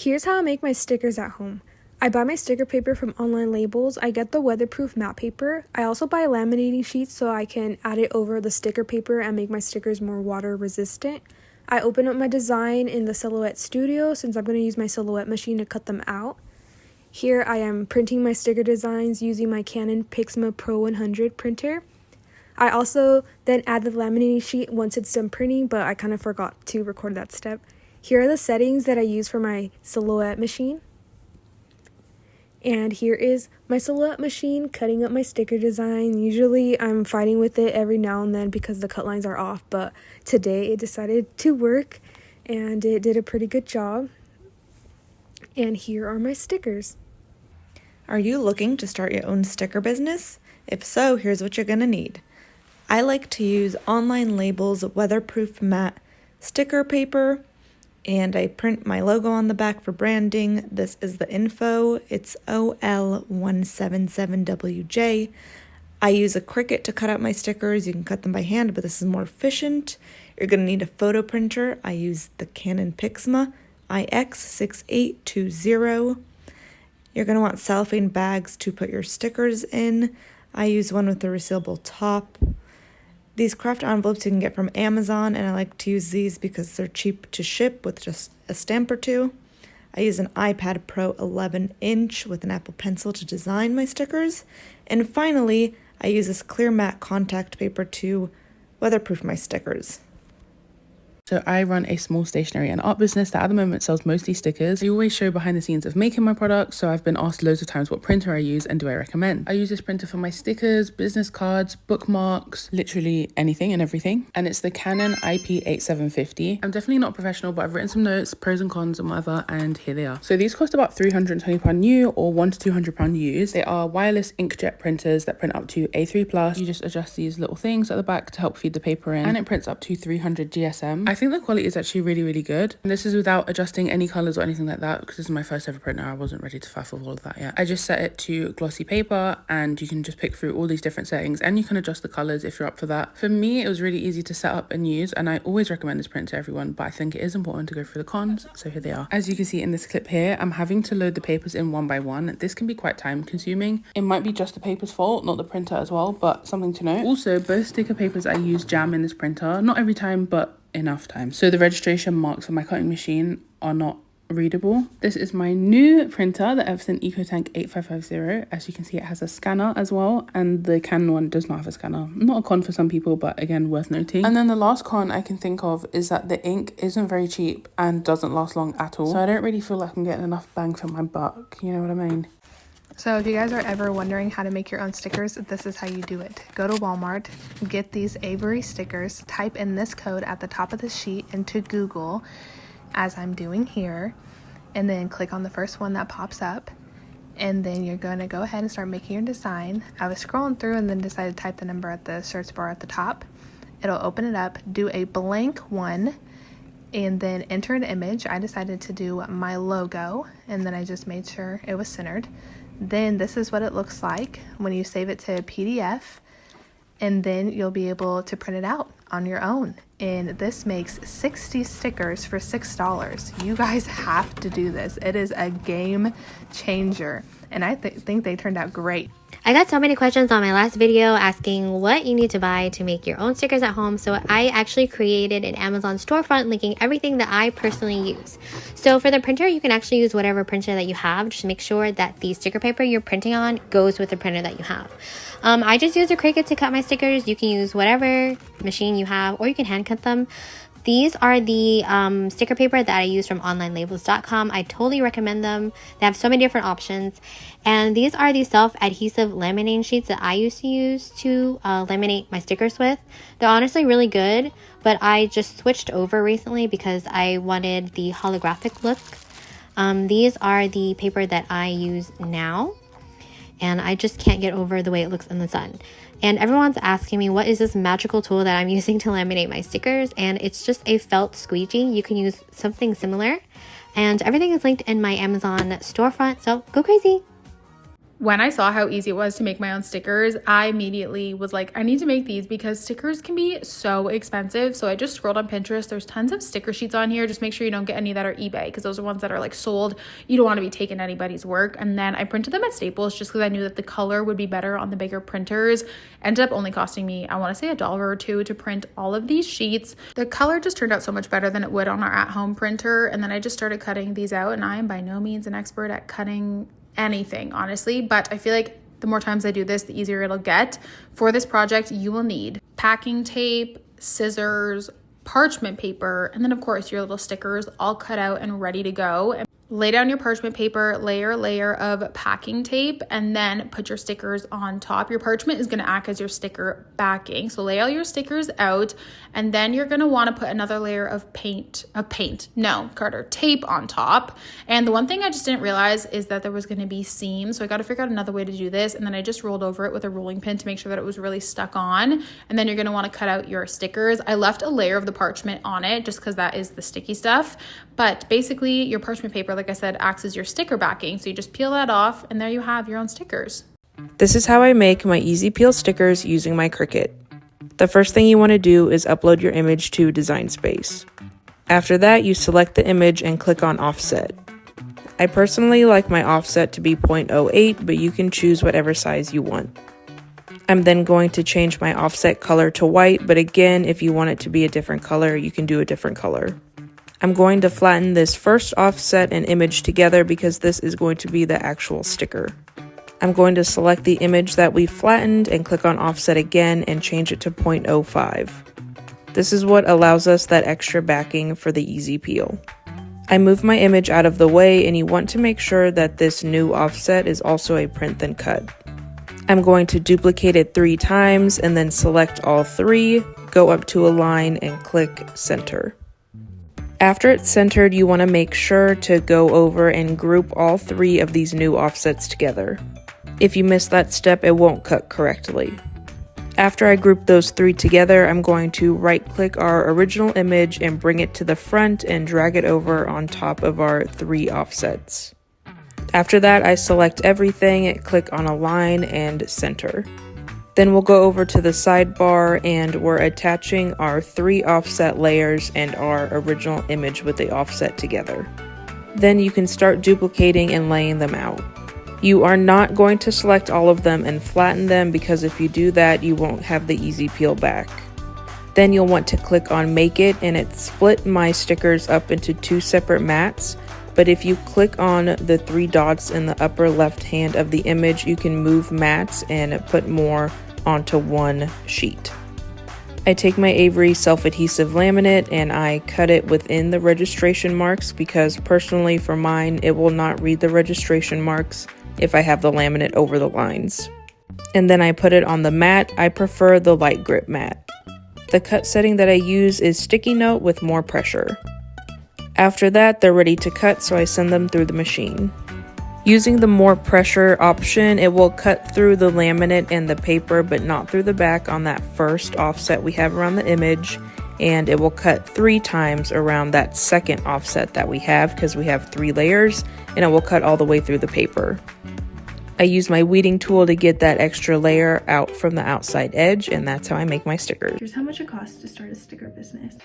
Here's how I make my stickers at home. I buy my sticker paper from Online Labels. I get the weatherproof matte paper. I also buy laminating sheets so I can add it over the sticker paper and make my stickers more water resistant. I open up my design in the Silhouette Studio since I'm going to use my Silhouette machine to cut them out. Here I am printing my sticker designs using my Canon Pixma Pro 100 printer. I also then add the laminating sheet once it's done printing, but I kind of forgot to record that step. Here are the settings that I use for my Silhouette machine. And here is my Silhouette machine cutting up my sticker design. Usually I'm fighting with it every now and then because the cut lines are off, but today it decided to work and it did a pretty good job. And here are my stickers. Are you looking to start your own sticker business? If so, here's what you're going to need. I like to use Online Labels weatherproof matte sticker paper, and I print my logo on the back for branding. This is the info. It's OL177WJ. I use a Cricut to cut out my stickers. You can cut them by hand, but this is more efficient. You're going to need a photo printer. I use the Canon Pixma IX6820. You're going to want cellophane bags to put your stickers in. I use one with a resealable top. These craft envelopes you can get from Amazon, and I like to use these because they're cheap to ship with just a stamp or two. I use an iPad Pro 11-inch with an Apple Pencil to design my stickers. And finally, I use this clear matte contact paper to weatherproof my stickers. So I run a small stationery and art business that at the moment sells mostly stickers. I always show behind the scenes of making my products, so I've been asked loads of times what printer I use and do I recommend. I use this printer for my stickers, business cards, bookmarks, literally anything and everything. And it's the Canon IP8750. I'm definitely not professional, but I've written some notes, pros and cons and whatever, and here they are. So these cost about £320 new or £100 to £200 used. They are wireless inkjet printers that print up to A3+. You just adjust these little things at the back to help feed the paper in, and it prints up to 300 GSM. I think the quality is actually really good, and this is without adjusting any colors or anything like that because this is my first ever printer. I wasn't ready to faff with all of that yet. I just set it to glossy paper, and you can just pick through all these different settings and you can adjust the colors if you're up for that. For me, it was really easy to set up and use, and I always recommend this print to everyone, but I think it is important to go through the cons, so here they are. As you can see in this clip here, I'm having to load the papers in one by one. This can be quite time consuming. It might be just the paper's fault, not the printer as well, but something to note. Also, both sticker papers I use jam in this printer, not every time, but enough time. So the registration marks for my cutting machine are not readable. This is my new printer, the Epson EcoTank 8550. As you can see, it has a scanner as well, and the Canon one does not have a scanner. Not a con for some people, but again, worth noting. And then the last con I can think of is that the ink isn't very cheap and doesn't last long at all. So I don't really feel like I'm getting enough bang for my buck, you know what I mean? So if you guys are ever wondering how to make your own stickers, this is how you do it. Go to Walmart, get these Avery stickers, type in this code at the top of the sheet into Google, as I'm doing here, and then click on the first one that pops up, and then you're going to go ahead and start making your design. I was scrolling through and then decided to type the number at the search bar at the top. It'll open it up, do a blank one, and then enter an image. I decided to do my logo, and then I just made sure it was centered. Then this is what it looks like when you save it to a PDF, and then you'll be able to print it out on your own. And this makes 60 stickers for $6. You guys have to do this. It is a game changer, and I think they turned out great. I got so many questions on my last video asking what you need to buy to make your own stickers at home, so I actually created an Amazon storefront linking everything that I personally use. So for the printer, you can actually use whatever printer that you have. Just make sure that the sticker paper you're printing on goes with the printer that you have. I just use a Cricut to cut my stickers. You can use whatever machine you have, or you can hand cut them. These are the sticker paper that I use from onlinelabels.com. I totally recommend them. They have so many different options. And these are the self-adhesive laminating sheets that I used to use to laminate my stickers with. They're honestly really good, but I just switched over recently because I wanted the holographic look. These are the paper that I use now, and I just can't get over the way it looks in the sun. And everyone's asking me, what is this magical tool that I'm using to laminate my stickers? And it's just a felt squeegee. You can use something similar. And everything is linked in my Amazon storefront, so go crazy. When I saw how easy it was to make my own stickers, I immediately was like, I need to make these because stickers can be so expensive. So I just scrolled on Pinterest. There's tons of sticker sheets on here. Just make sure you don't get any that are eBay, because those are ones that are like sold. You don't want to be taking anybody's work. And then I printed them at Staples just because I knew that the color would be better on the bigger printers. Ended up only costing me, I want to say $1 or $2 to print all of these sheets. The color just turned out so much better than it would on our at-home printer. And then I just started cutting these out, and I am by no means an expert at cutting anything, honestly, but I feel like the more times I do this, the easier it'll get. For this project, you will need packing tape, scissors, parchment paper, and then of course your little stickers all cut out and ready to go. Lay down your parchment paper, layer a layer of packing tape, and then put your stickers on top. Your parchment is going to act as your sticker backing. So lay all your stickers out, and then you're going to want to put another layer of tape on top. And the one thing I just didn't realize is that there was going to be seams. So I got to figure out another way to do this. And then I just rolled over it with a rolling pin to make sure that it was really stuck on. And then you're going to want to cut out your stickers. I left a layer of the parchment on it just because that is the sticky stuff. But basically your parchment paper, like I said, acts as your sticker backing. So you just peel that off, and there you have your own stickers. This is how I make my easy peel stickers using my Cricut. The first thing you want to do is upload your image to Design Space. After that, you select the image and click on Offset. I personally like my offset to be 0.08, but you can choose whatever size you want. I'm then going to change my offset color to white, but again, if you want it to be a different color, you can do a different color. I'm going to flatten this first offset and image together because this is going to be the actual sticker. I'm going to select the image that we flattened and click on offset again and change it to 0.05. This is what allows us that extra backing for the easy peel. I move my image out of the way, and you want to make sure that this new offset is also a print then cut. I'm going to duplicate it 3 times and then select all 3, go up to a line and click center. After it's centered, you want to make sure to go over and group all 3 of these new offsets together. If you miss that step, it won't cut correctly. After I group those 3 together, I'm going to right-click our original image and bring it to the front and drag it over on top of our 3 offsets. After that, I select everything, click on Align and Center. Then we'll go over to the sidebar, and we're attaching our 3 offset layers and our original image with the offset together. Then you can start duplicating and laying them out. You are not going to select all of them and flatten them, because if you do that, you won't have the easy peel back. Then you'll want to click on Make It, and it split my stickers up into 2 separate mats. But if you click on the 3 dots in the upper left hand of the image, you can move mats and put more onto one sheet. I take my Avery self-adhesive laminate and I cut it within the registration marks, because personally for mine, it will not read the registration marks if I have the laminate over the lines. And then I put it on the mat. I prefer the light grip mat. The cut setting that I use is sticky note with more pressure. After that, they're ready to cut, so I send them through the machine. Using the more pressure option, it will cut through the laminate and the paper, but not through the back on that first offset we have around the image, and it will cut 3 times around that second offset that we have, because we have 3 layers, and it will cut all the way through the paper. I use my weeding tool to get that extra layer out from the outside edge, and that's how I make my stickers. Here's how much it costs to start a sticker business.